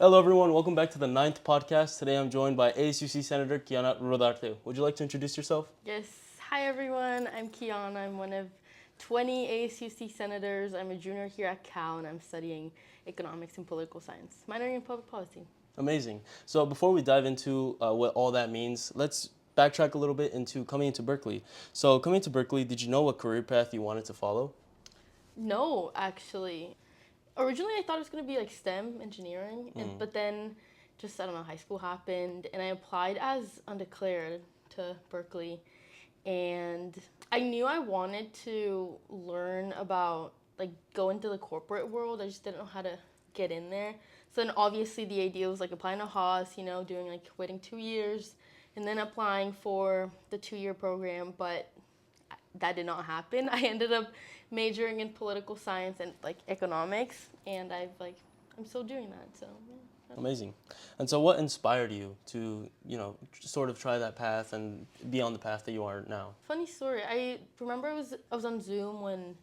Hello, everyone. Welcome back to the ninth podcast. Today, I'm joined by ASUC Senator Kianna. Would you like to introduce yourself? Yes. Hi, everyone. I'm Kianna. I'm one of 20 ASUC senators. I'm a junior here at Cal, and I'm studying economics and political science, minoring in public policy. Amazing. So, before we dive into what all that means, let's backtrack a little bit into coming into Berkeley. So, coming to Berkeley, did you know what career path you wanted to follow? No, actually. Originally, I thought it was going to be like STEM engineering, but then just, I don't know, high school happened, and I applied as undeclared to Berkeley. And I knew I wanted to learn about, like, go into the corporate world. I just didn't know how to get in there. So then obviously the idea was like applying to Haas, doing like waiting 2 years and then applying for the 2 year program, but that did not happen. I ended up majoring in political science and like economics, and I'm still doing that. So yeah. Amazing. And so, what inspired you to, sort of try that path and be on the path that you are now? Funny story. I remember I was on Zoom when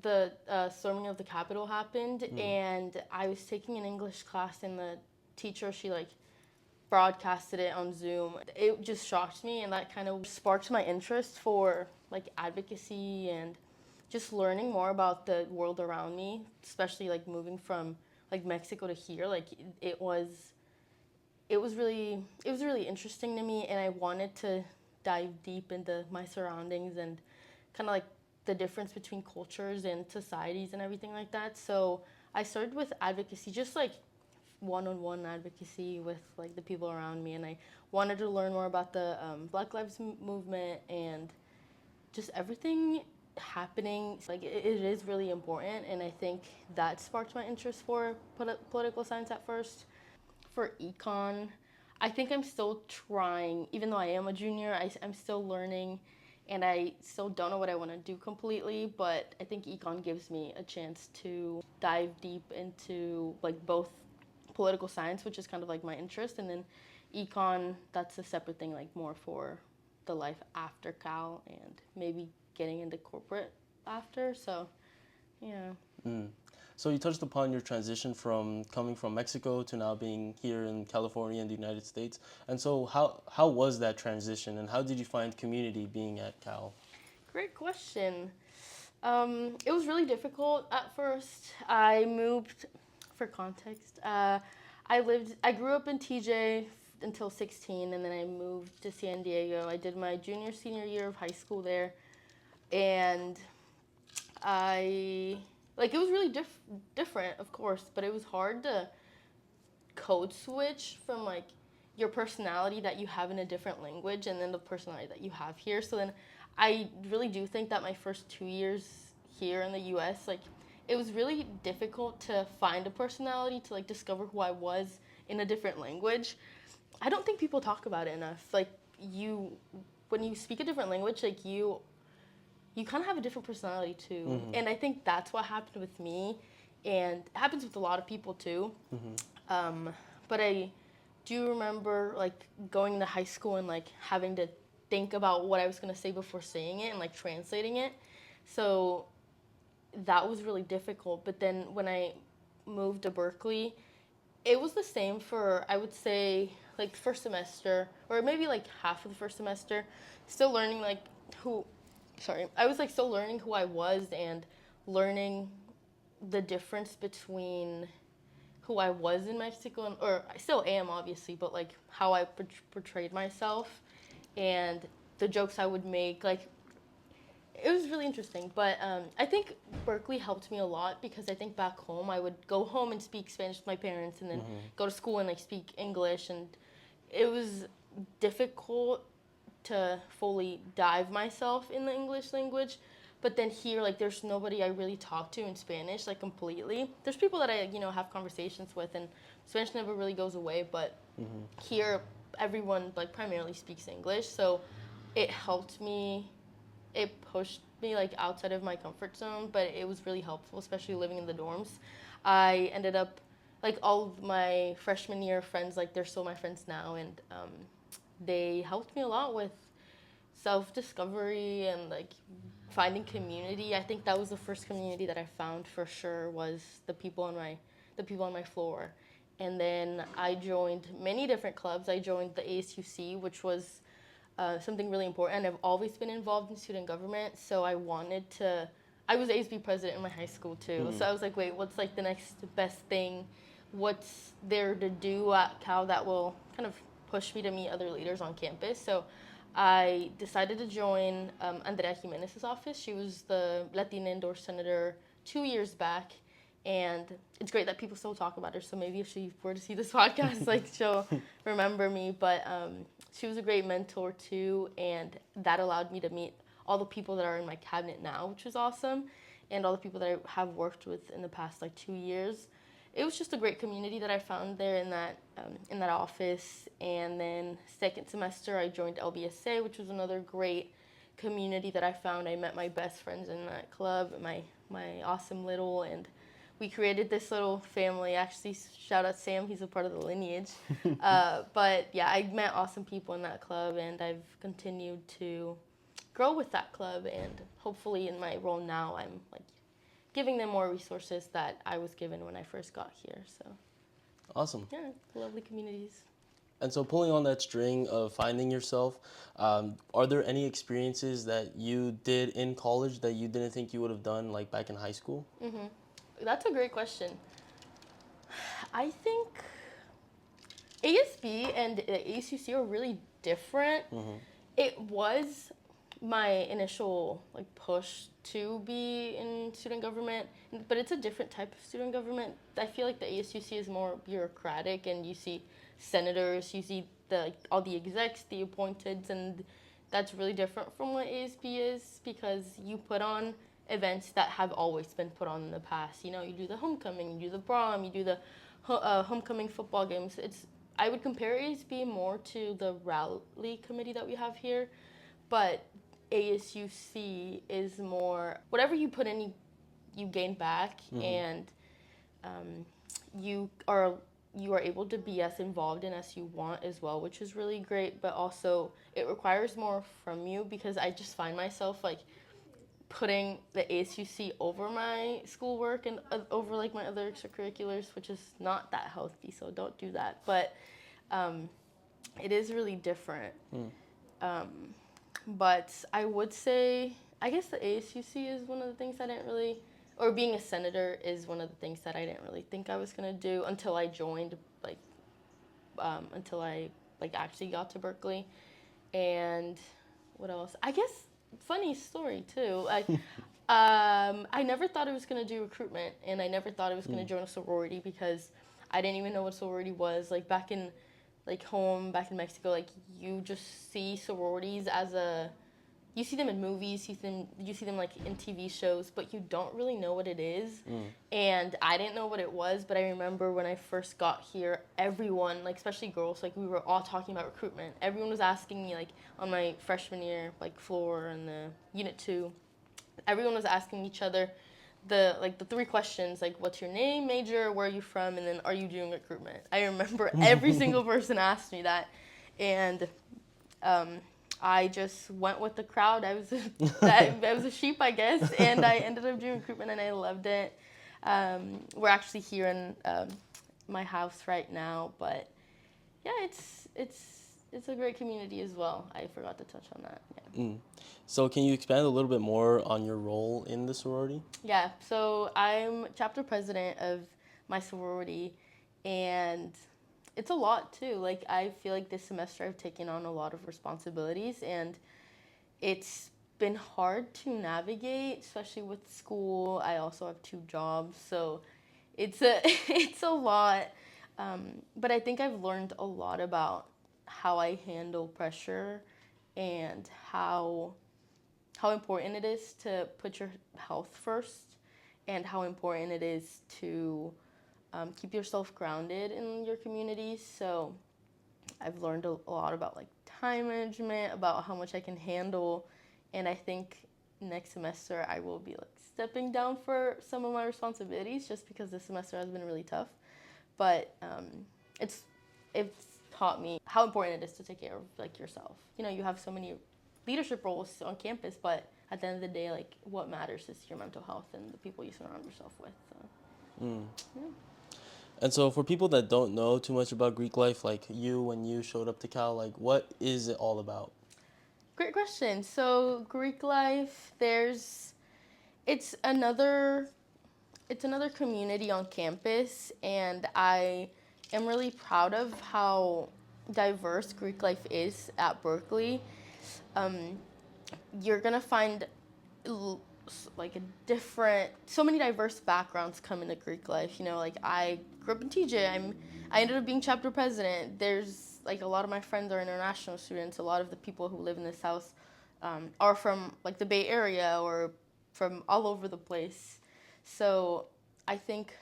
the storming of the Capitol happened, and I was taking an English class, and the teacher, she like broadcasted it on Zoom. It just shocked me, and that kind of sparked my interest for like advocacy and just learning more about the world around me, especially like moving from like Mexico to here. Like it was really interesting to me, and I wanted to dive deep into my surroundings and kind of like the difference between cultures and societies and everything like that. So I started with advocacy, just like one-on-one advocacy with like the people around me, and I wanted to learn more about the Black Lives Movement and just everything happening. Like it is really important, and I think that sparked my interest for political science at first. For econ, I think I'm still trying, even though I am a junior, I'm still learning, and I still don't know what I want to do completely, but I think econ gives me a chance to dive deep into like both political science, which is kind of like my interest, and then econ, that's a separate thing, like more for the life after Cal and maybe getting into corporate after. So, yeah. Mm. So you touched upon your transition from coming from Mexico to now being here in California in the United States. And so how was that transition, and how did you find community being at Cal? Great question. It was really difficult at first. I moved, for context, I grew up in TJ until 16, and then I moved to San Diego. I did my senior year of high school there, and it was really different, of course, but it was hard to code switch from like your personality that you have in a different language and then the personality that you have here. So then I really do think that my first 2 years here in the US, like it was really difficult to find a personality, to like discover who I was in a different language. I don't think people talk about it enough. Like when you speak a different language, like you kind of have a different personality too. Mm-hmm. And I think that's what happened with me, and it happens with a lot of people too. But I do remember like going to high school and like having to think about what I was going to say before saying it and like translating it. So that was really difficult. But then when I moved to Berkeley, it was the same for, I would say, like first semester or maybe like half of the first semester. Still learning like who, sorry, I was like still learning who I was and learning the difference between who I was in Mexico, or I still am obviously, but like how I portrayed myself and the jokes I would make. Like it was really interesting, but I think Berkeley helped me a lot because I think back home I would go home and speak Spanish with my parents, and then go to school and like speak English, and it was difficult to fully dive myself in the English language. But then here, like, there's nobody I really talk to in Spanish, like, completely. There's people that I, have conversations with, and Spanish never really goes away. But here, everyone, like, primarily speaks English. So it helped me. It pushed me, like, outside of my comfort zone, but it was really helpful, especially living in the dorms. I ended up, like, all of my freshman year friends, like, they're still my friends now, and they helped me a lot with self-discovery and like finding community. I think that was the first community that I found for sure, was the people on my floor. And then I joined many different clubs. I joined the ASUC, which was something really important. I've always been involved in student government, so I wanted to. I was ASB president in my high school too, so I was like, wait, what's like the next best thing? What's there to do at Cal that will kind of push me to meet other leaders on campus? So I decided to join Andrea Jimenez's office. She was the Latina endorsed senator 2 years back, and it's great that people still talk about her. So maybe if she were to see this podcast, like she'll remember me. But she was a great mentor too, and that allowed me to meet all the people that are in my cabinet now, which is awesome, and all the people that I have worked with in the past like 2 years. It was just a great community that I found there in that office. And then second semester, I joined LBSA, which was another great community that I found. I met my best friends in that club, my awesome little, and we created this little family. Actually, shout out Sam, he's a part of the lineage. But yeah, I met awesome people in that club, and I've continued to grow with that club. And hopefully, in my role now, I'm like giving them more resources that I was given when I first got here. So Awesome. yeah, lovely communities. And so, pulling on that string of finding yourself, are there any experiences that you did in college that you didn't think you would have done, like back in high school? That's a great question. I think ASB and ACC are really different. It was my initial like push to be in student government, but it's a different type of student government. I feel like the ASUC is more bureaucratic, and you see senators, you see all the execs, the appointeds, and that's really different from what ASB is, because you put on events that have always been put on in the past. You know, you do the homecoming, you do the prom, you do the homecoming football games. I would compare ASB more to the rally committee that we have here, but ASUC is more whatever you put in, you gain back, and you are able to be as involved in as you want as well, which is really great. But also it requires more from you, because I just find myself like putting the ASUC over my schoolwork and over like my other extracurriculars, which is not that healthy. So don't do that. But it is really different. But I would say, I guess the ASUC is one of the things I didn't really, or being a senator is one of the things that I didn't really think I was gonna do until I joined, until I actually got to Berkeley. And what else? I guess funny story too. I never thought I was gonna do recruitment, and I never thought I was gonna join a sorority, because I didn't even know what sorority was. Like back in back in Mexico, like you just see sororities you see them in movies, you see them like in TV shows, but you don't really know what it is. And I didn't know what it was, but I remember when I first got here, everyone, like especially girls, like we were all talking about recruitment. Everyone was asking me, like on my freshman year, like floor and the unit 2, everyone was asking each other the three questions, like what's your name, major, where are you from, and then are you doing recruitment. I remember every single person asked me that, and I just went with the crowd. I was a sheep, I guess, and I ended up doing recruitment, and I loved it. We're actually here in my house right now, but yeah, it's a great community as well. I forgot to touch on that. Yeah. So, can you expand a little bit more on your role in the sorority? Yeah, so I'm chapter president of my sorority, and it's a lot too. Like I feel like this semester I've taken on a lot of responsibilities, and it's been hard to navigate, especially with school. I also have 2 jobs, so it's a it's a lot. But I think I've learned a lot about how I handle pressure, and how important it is to put your health first, and how important it is to keep yourself grounded in your community. So I've learned a lot about like time management, about how much I can handle, and I think next semester I will be like stepping down for some of my responsibilities, just because this semester has been really tough. But it's taught me how important it is to take care of like yourself. You know, you have so many leadership roles on campus, but at the end of the day, like what matters is your mental health and the people you surround yourself with. So, yeah. And so for people that don't know too much about Greek life, like you, when you showed up to Cal, like what is it all about? Great question. So Greek life, it's another it's another community on campus, and I am really proud of how diverse Greek life is at Berkeley. Um, you're gonna find like a different, so many diverse backgrounds come into Greek life. You know, like I grew up in TJ. I ended up being chapter president. There's like a lot of my friends are international students. A lot of the people who live in this house are from like the Bay Area or from all over the place. So I think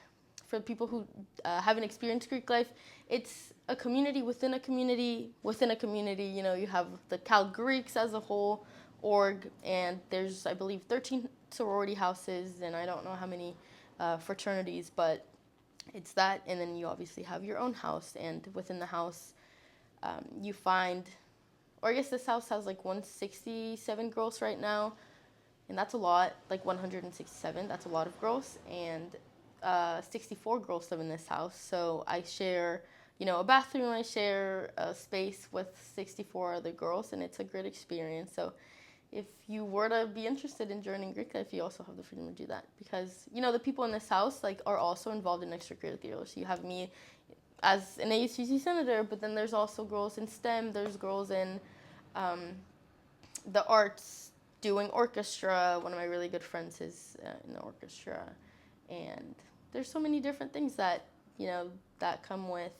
for people who haven't experienced Greek life, it's a community within a community within a community. You know, you have the Cal Greeks as a whole org, and there's, I believe, 13 sorority houses, and I don't know how many fraternities, but it's that. And then you obviously have your own house, and within the house, you find, or I guess this house has like 167 girls right now, and that's a lot, like 167, that's a lot of girls, and 64 girls live in this house. So I share, you know, a bathroom, I share a space with 64 other girls, and it's a great experience. So if you were to be interested in joining Greek life, you also have the freedom to do that, because you know the people in this house like are also involved in extracurriculars. You have me as an ASUC senator, but then there's also girls in STEM. There's girls in um, the arts doing orchestra. One of my really good friends is in the orchestra, and there's so many different things that you know that come with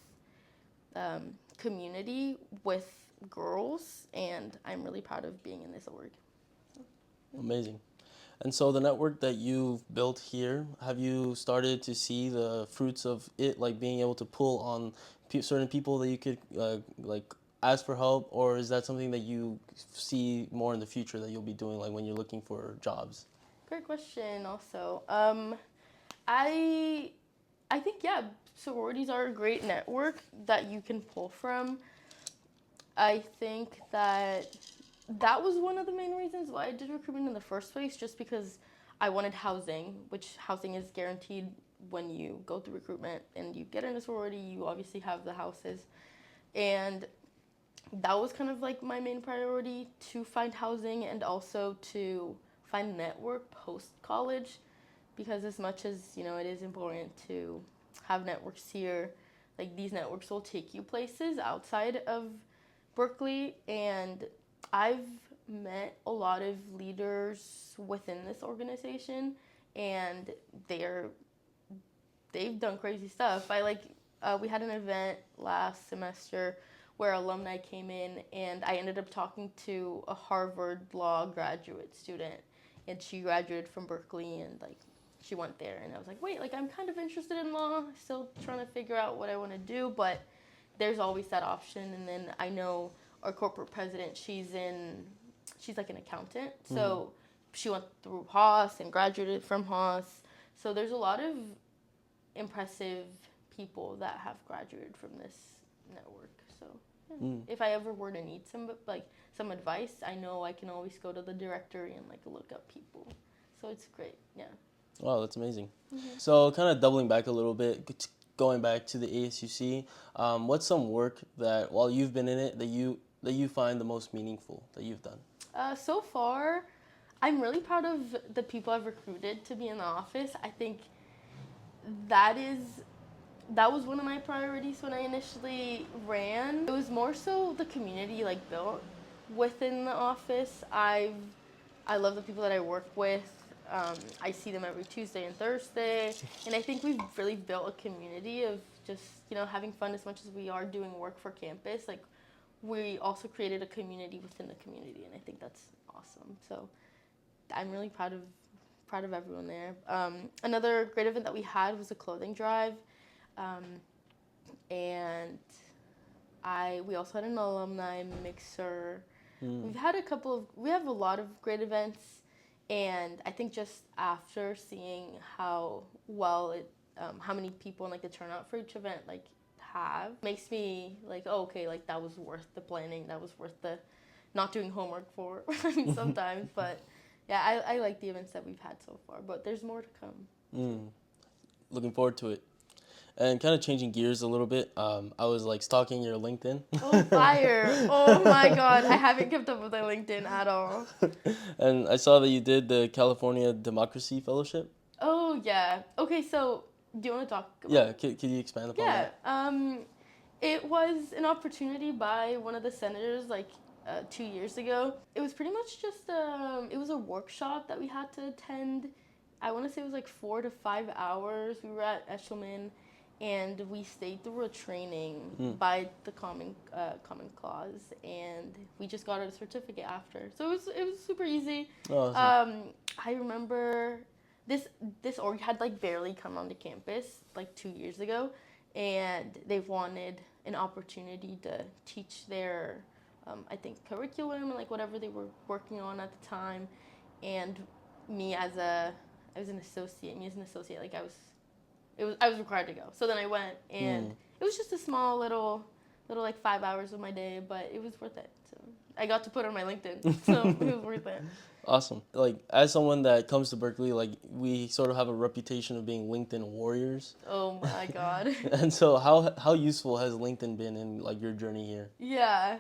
community with girls, and I'm really proud of being in this org. Amazing. And so the network that you've built here, have you started to see the fruits of it, like being able to pull on certain people that you could like ask for help, or is that something that you see more in the future that you'll be doing, like when you're looking for jobs? Great question. Also, I I think, yeah, sororities are a great network that you can pull from. I think that was one of the main reasons why I did recruitment in the first place, just because I wanted housing, which housing is guaranteed when you go through recruitment and you get in a sorority. You obviously have the houses, and that was kind of like my main priority, to find housing and also to find network post college, because as much as you know it is important to have networks here, like these networks will take you places outside of Berkeley, and I've met a lot of leaders within this organization, and they're they've done crazy stuff. We had an event last semester where alumni came in, and I ended up talking to a Harvard law graduate student, and she graduated from Berkeley, and like she went there, and I was like, wait, like I'm kind of interested in law, still trying to figure out what I want to do, but there's always that option. And then I know our corporate president, she's like an accountant, so she went through Haas and graduated from Haas. So there's a lot of impressive people that have graduated from this network. So yeah. If I ever were to need some advice, I know I can always go to the directory and like look up people. So it's great. Yeah. Wow, that's amazing. So kind of doubling back a little bit, going back to the ASUC, what's some work that while you've been in it that you find the most meaningful that you've done? So far, I'm really proud of the people I've recruited to be in the office. I think that is that was one of my priorities when I initially ran. It was more so the community like built within the office. I love the people that I work with. I see them every Tuesday and Thursday, and I think we've really built a community of just having fun as much as we are doing work for campus. Like we also created a community within the community, and I think that's awesome. So I'm really proud of everyone there. Another great event that we had was a clothing drive, and we also had an alumni mixer. We have a lot of great events, and I think just after seeing how well how many people and like the turnout for each event makes me like, oh, okay, like that was worth the planning, that was worth the not doing homework for. I mean, sometimes, but yeah, I like the events that we've had so far, but there's more to come. Looking forward to it. And kind of changing gears a little bit, I was like stalking your LinkedIn. Oh, fire. Oh my God. I haven't kept up with my LinkedIn at all. And I saw that you did the California Democracy Fellowship. Oh, yeah. Okay, so do you want to talk about Yeah, it? can you expand upon Yeah. that? It was an opportunity by one of the senators, like 2 years ago. It was pretty much just it was a workshop that we had to attend. I want to say it was like 4 to 5 hours. We were at Eshelman, and we stayed through a training by the Common Clause, and we just got a certificate after. So it was super easy. Oh, awesome. I remember this org had like barely come onto campus like 2 years ago, and they wanted an opportunity to teach their I think curriculum and like whatever they were working on at the time. And me as a I was an associate. Me as an associate, like I was required to go. So then I went, and it was just a small little like 5 hours of my day, but it was worth it. So I got to put it on my LinkedIn, so it was worth it. Awesome. Like as someone that comes to Berkeley, like we sort of have a reputation of being LinkedIn warriors. Oh my God. And so how useful has LinkedIn been in like your journey here? Yeah.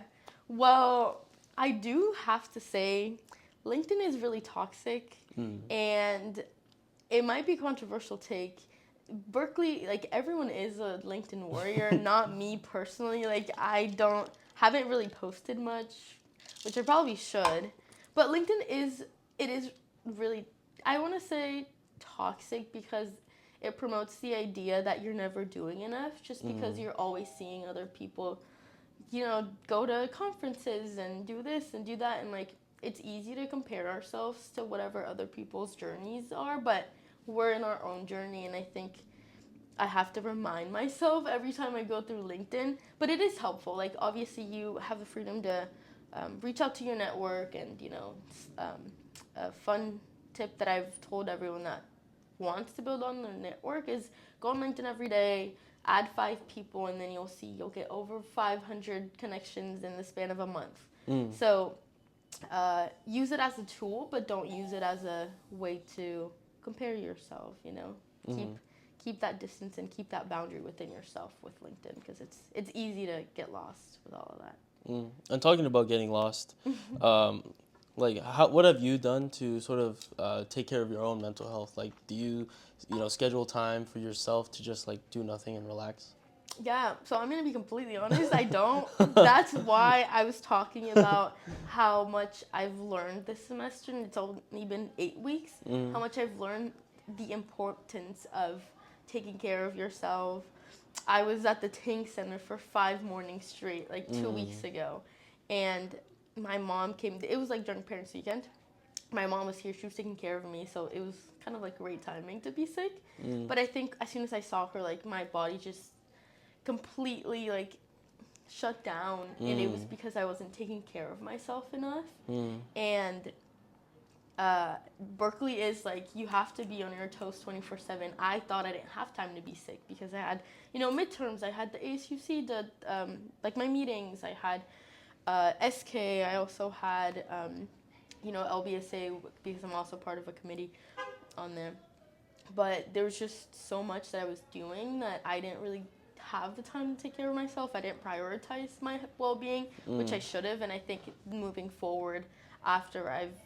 Well, I do have to say, LinkedIn is really toxic, and it might be a controversial take. Berkeley, like everyone is a LinkedIn warrior, not me personally. Like haven't really posted much, which I probably should. But LinkedIn is really, I want to say toxic because it promotes the idea that you're never doing enough just because you're always seeing other people, go to conferences and do this and do that, and like it's easy to compare ourselves to whatever other people's journeys are, but we're in our own journey, and I think I have to remind myself every time I go through LinkedIn. But it is helpful. Like obviously you have the freedom to reach out to your network, and a fun tip that I've told everyone that wants to build on their network is go on LinkedIn every day, add 5 people, and then you'll get over 500 connections in the span of a month. So use it as a tool, but don't use it as a way to compare yourself. Keep that distance and keep that boundary within yourself with LinkedIn, because it's easy to get lost with all of that. And talking about getting lost, like what have you done to sort of take care of your own mental health? Like, do you schedule time for yourself to just like do nothing and relax? Yeah, so I'm gonna be completely honest, I don't. That's why I was talking about how much I've learned this semester, and it's only been 8 weeks, how much I've learned the importance of taking care of yourself. I was at the Tank Center for 5 mornings straight, like 2 weeks ago, and my mom came. It was like during Parents' Weekend. My mom was here. She was taking care of me, so it was kind of like great timing to be sick. But I think as soon as I saw her, like my body just completely like shut down, and it was because I wasn't taking care of myself enough. And Berkeley is like you have to be on your toes 24/7. I thought I didn't have time to be sick because I had midterms. I had the ASUC, the like my meetings. I had SK. I also had LBSA because I'm also part of a committee on there. But there was just so much that I was doing that I didn't really have the time to take care of myself. I didn't prioritize my well-being, which I should have. And I think moving forward, after I've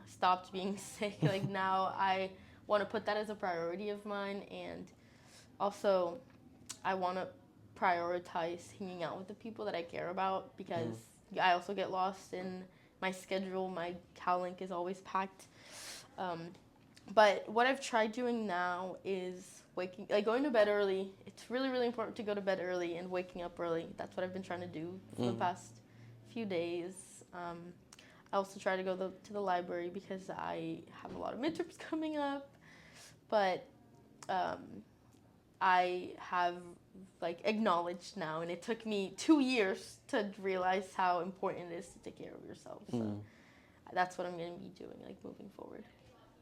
stopped being sick, like now I want to put that as a priority of mine. And also I want to prioritize hanging out with the people that I care about, because I also get lost in my schedule. My Calink is always packed. But what I've tried doing now is going to bed early. It's really, really important to go to bed early and waking up early. That's what I've been trying to do for the past few days. I also try to go to the library because I have a lot of midterms coming up. But I have acknowledged now, and it took me 2 years to realize how important it is to take care of yourself. So that's what I'm going to be doing moving forward.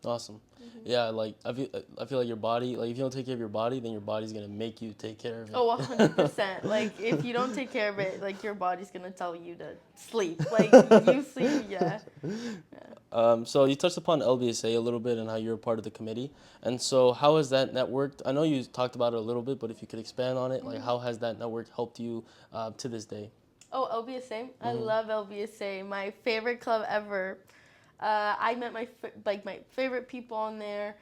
Awesome. Yeah, like I feel like your body, like if you don't take care of your body, then your body's gonna make you take care of it. Oh, 100%. Like if you don't take care of it, like your body's gonna tell you to sleep. Like you sleep, yeah. So you touched upon LBSA a little bit and how you're a part of the committee. And so how has that networked? I know you talked about it a little bit, but if you could expand on it, like how has that network helped you to this day? Oh, LBSA. I Mm-hmm. love LBSA. My favorite club ever. I met my favorite people on there.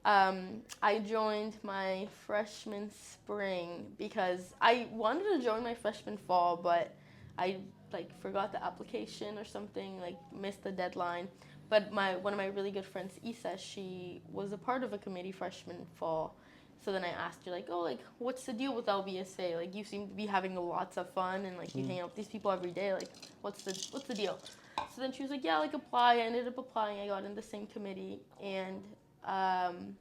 I joined my freshman spring because I wanted to join my freshman fall, but I like forgot the application or something, like missed the deadline. But my one of my really good friends, Isa, she was a part of a committee freshman fall. So then I asked her like, oh, like what's the deal with LBSA? Like you seem to be having lots of fun and like you hang out with these people every day. Like what's the deal? So then she was like, yeah, like apply. I ended up applying. I got in the same committee and um,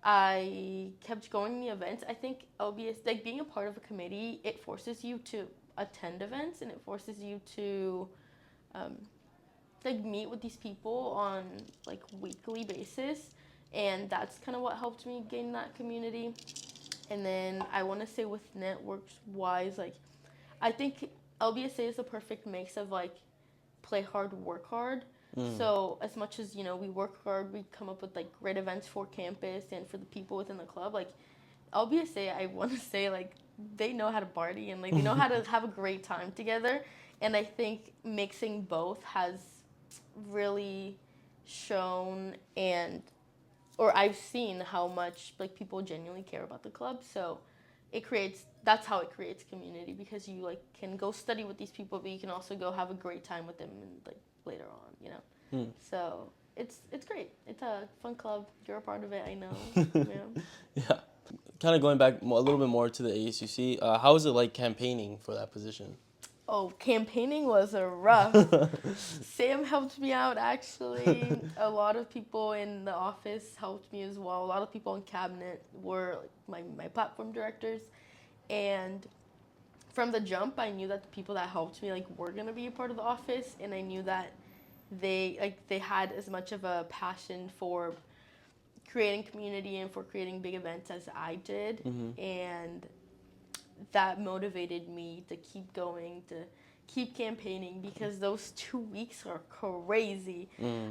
I kept going to the events. I think LBS, like being a part of a committee, it forces you to attend events and it forces you to um, like meet with these people on like weekly basis, and that's kind of what helped me gain that community. And then I want to say with networks wise, like I think LBSA is the perfect mix of like play hard, work hard. Mm. So as much as we work hard, we come up with like great events for campus and for the people within the club. Like LBSA, I want to say like they know how to party and like they know how to have a great time together. And I think mixing both has really shown and or I've seen how much like people genuinely care about the club. So it creates that's how it creates community because you like can go study with these people, but you can also go have a great time with them and like later on. Mm. So it's great. It's a fun club. You're a part of it. I know. Yeah. Yeah. Kind of going back a little bit more to the ASUC, how is it like campaigning for that position? Oh, campaigning was a rough. Sam helped me out actually. A lot of people in the office helped me as well. A lot of people in cabinet were like my platform directors. And from the jump I knew that the people that helped me like were gonna be a part of the office and I knew that they had as much of a passion for creating community and for creating big events as I did. Mm-hmm. And that motivated me to keep going, to keep campaigning because those 2 weeks are crazy.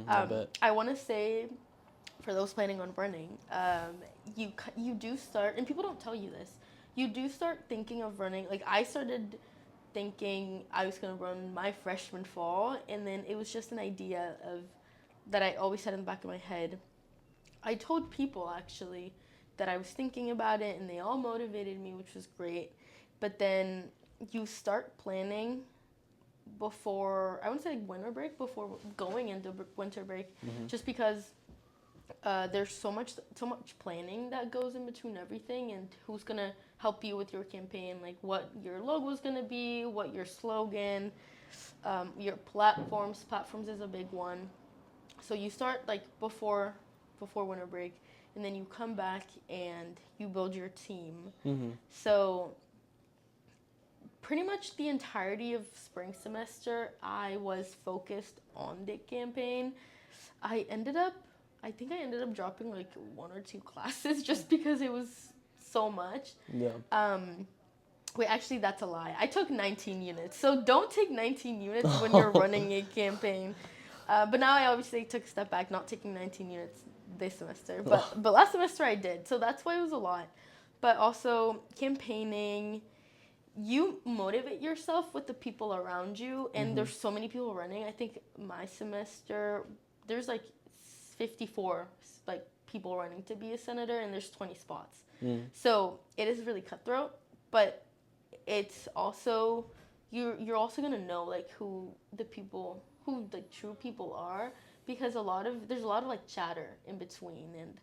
I bet. I want to say for those planning on running, you do start, and people don't tell you this. You do start thinking of running. Like I started thinking I was gonna run my freshman fall, and then it was just an idea of that I always had in the back of my head. I told people actually that I was thinking about it, and they all motivated me, which was great. But then you start planning before I wouldn't say like winter break before going into winter break, Mm-hmm. just because there's so much planning that goes in between everything and who's gonna help you with your campaign, like what your logo is gonna be, what your slogan, your platforms is a big one. So you start like before winter break, and then you come back and you build your team. Mm-hmm. So pretty much the entirety of spring semester I was focused on the campaign. I think I ended up dropping like one or two classes just because it was so much. Yeah. Um, Wait, actually, that's a lie. I took 19 units. So don't take 19 units when you're running a campaign. But now I obviously took a step back, not taking 19 units this semester. But last semester I did. So that's why it was a lot. But also, campaigning, you motivate yourself with the people around you. And Mm-hmm. there's so many people running. I think my semester, there's like 54 like people running to be a senator, and there's 20 spots. Mm. So it is really cutthroat. But it's also you're also gonna know like who the true people are because there's a lot of like chatter in between and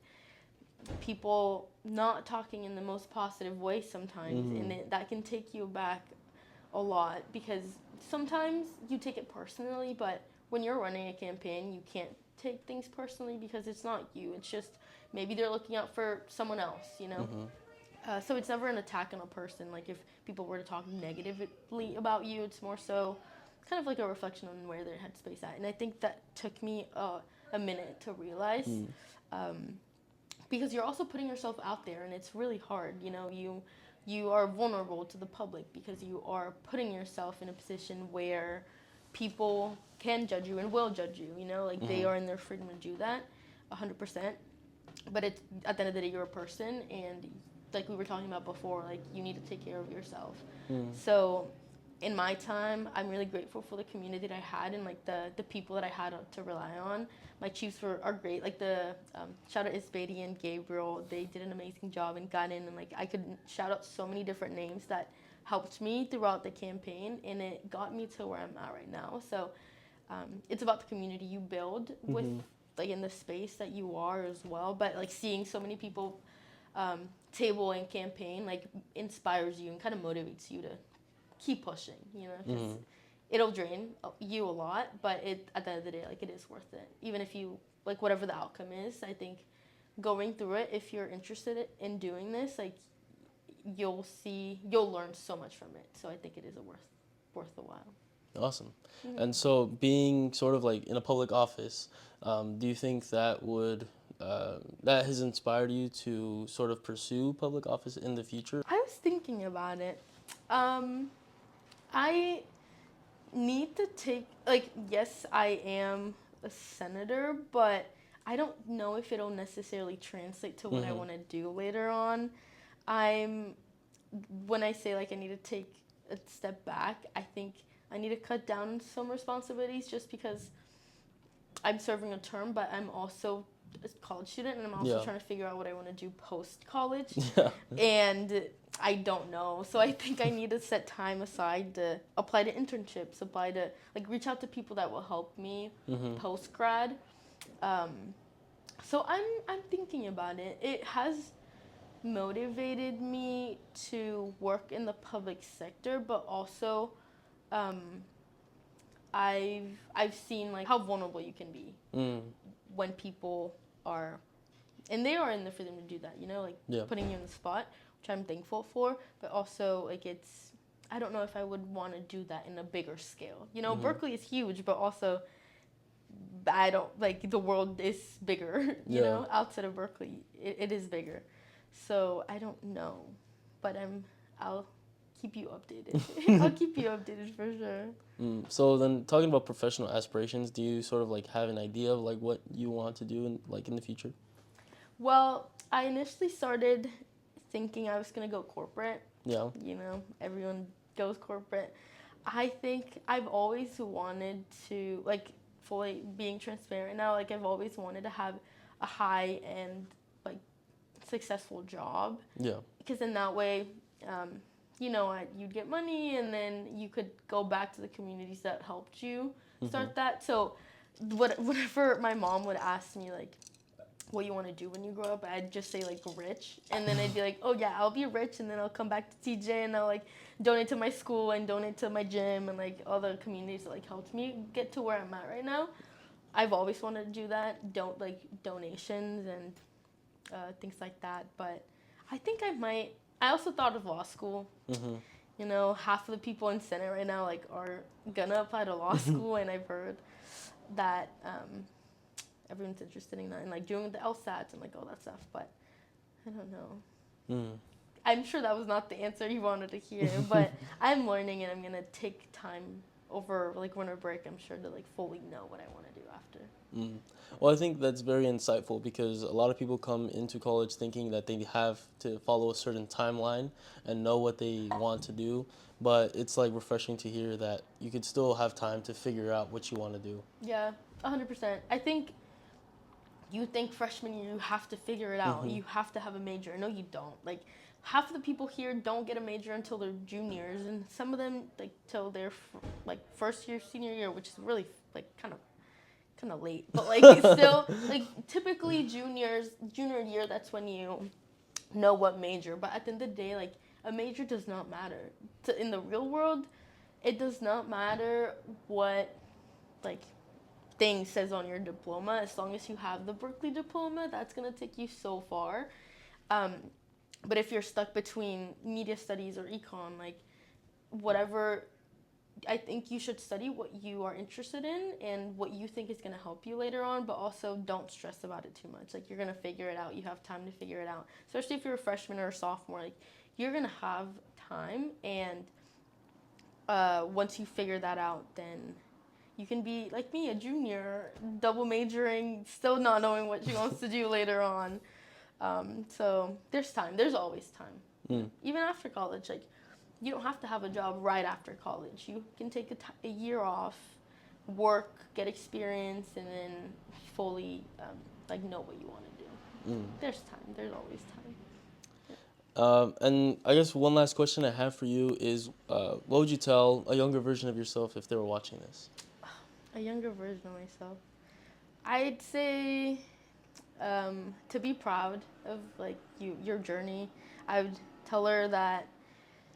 people not talking in the most positive way sometimes Mm-hmm. and that can take you back a lot because sometimes you take it personally, but when you're running a campaign you can't take things personally because it's not you, it's just maybe they're looking out for someone else. Mm-hmm. So it's never an attack on a person. Like if people were to talk negatively about you, it's more so kind of like a reflection on where their headspace at. And I think that took me a minute to realize, Mm. um, because you're also putting yourself out there, and it's really hard. You are vulnerable to the public because you are putting yourself in a position where people can judge you and will judge you. You know, like they are in their freedom to do that, 100%. But it's at the end of the day, you're a person, and like we were talking about before, like you need to take care of yourself. So in my time, I'm really grateful for the community that I had and like the people that I had to rely on. My chiefs are great. Like the shout out Isbady and Gabriel, they did an amazing job and got in, and like I could shout out so many different names that helped me throughout the campaign, and it got me to where I'm at right now. So it's about the community you build with like in the space that you are as well. But like seeing so many people table and campaign like inspires you and kind of motivates you to keep pushing, you know, because it'll drain you a lot, but it at the end of the day, like it is worth it. Even if you like whatever the outcome is, I think going through it, if you're interested in doing this, like you'll learn so much from it. So I think it is worth the while. Awesome. And so, being sort of like in a public office, do you think that would that has inspired you to sort of pursue public office in the future? I was thinking about it. I need to take like yes, I am a senator, but I don't know if it'll necessarily translate to what I want to do later on. I'm when I say like I need to take a step back, I think I need to cut down some responsibilities just because I'm serving a term, but I'm also a college student and I'm also trying to figure out what I want to do post college. Yeah. And I don't know. So I think I need to set time aside to apply to internships, apply to like reach out to people that will help me post grad. So I'm thinking about it. It has motivated me to work in the public sector, but also I've seen like how vulnerable you can be when people are, and they are in the freedom to do that, you know, like putting you in the spot, which I'm thankful for, but also like I don't know if I would want to do that in a bigger scale. You know, Berkeley is huge, but also I don't like the world is bigger. You know, outside of Berkeley, it is bigger. So I don't know, but I'll keep you updated. I'll keep you updated for sure. So then, talking about professional aspirations, do you sort of like have an idea of like what you want to do in the future? Well, I initially started thinking I was gonna go corporate. Yeah. You know, everyone goes corporate. I think I've always wanted to, like, fully being transparent now, like, I've always wanted to have a high end, like, successful job. Yeah. Because in that way, you know, you'd get money and then you could go back to the communities that helped you start that. So, whenever my mom would ask me, like, what you want to do when you grow up, I'd just say like rich, and then I'd be like, oh yeah, I'll be rich, and then I'll come back to TJ and I'll like donate to my school and donate to my gym and like all the communities that like helped me get to where I'm at right now. I've always wanted to do that, don't like donations and things like that, but I think I might. I also thought of law school. You know, half of the people in Senate right now like are gonna apply to law school, and I've heard that everyone's interested in that and like doing the LSATs and like all that stuff, but I don't know. I'm sure that was not the answer you wanted to hear, but I'm learning and I'm gonna take time over like winter break, I'm sure, to like fully know what I want to do after. Well, I think that's very insightful because a lot of people come into college thinking that they have to follow a certain timeline and know what they want to do, but it's like refreshing to hear that you could still have time to figure out what you want to do. Yeah, 100%. I think you think freshman year you have to figure it out. You have to have a major. No, you don't. Like half of the people here don't get a major until they're juniors, and some of them like till their like first year, senior year, which is really like kind of late. But like still, like typically junior year, that's when you know what major. But at the end of the day, like a major does not matter. In the real world, it does not matter what like thing says on your diploma. As long as you have the Berkeley diploma, that's gonna take you so far. But if you're stuck between media studies or econ, like whatever, I think you should study what you are interested in and what you think is gonna help you later on. But also don't stress about it too much. Like you're gonna figure it out. You have time to figure it out. Especially if you're a freshman or a sophomore, like you're gonna have time. And once you figure that out, then you can be like me, a junior, double majoring, still not knowing what she wants to do later on. So there's time. There's always time. Mm. Even after college, like you don't have to have a job right after college. You can take a year off, work, get experience, and then fully like know what you want to do. Mm. There's time. There's always time. And I guess one last question I have for you is, what would you tell a younger version of yourself if they were watching this? A younger version of myself. I'd say to be proud of like your journey. I would tell her that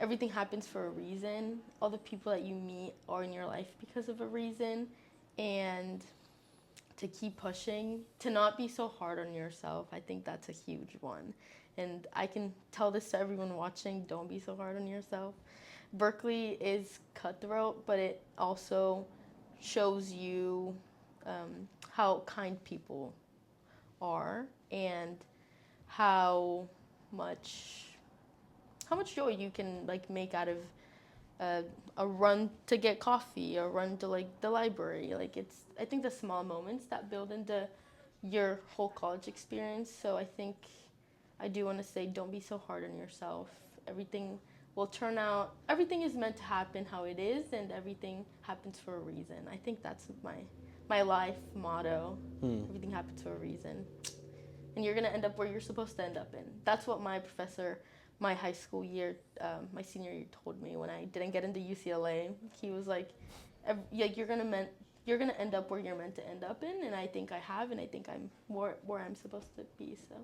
everything happens for a reason. All the people that you meet are in your life because of a reason, and to keep pushing, to not be so hard on yourself. I think that's a huge one. And I can tell this to everyone watching, don't be so hard on yourself. Berkeley is cutthroat, but it also shows you how kind people are and how much joy you can like make out of a run to get coffee, a run to like the library. Like it's I think the small moments that build into your whole college experience. So I think I do want to say don't be so hard on yourself. Everything will turn out. Everything is meant to happen how it is, and everything happens for a reason. I think that's my life motto. Everything happens for a reason, and you're gonna end up where you're supposed to end up in. That's what my professor, my high school year, my senior year, told me when I didn't get into UCLA. He was like, you're gonna end up where you're meant to end up in, and I think I have, and I think I'm where I'm supposed to be. So.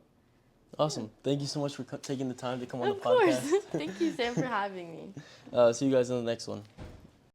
Awesome. Thank you so much for taking the time to come on the Of course. podcast. Thank you, Sam, for having me. See you guys in the next one.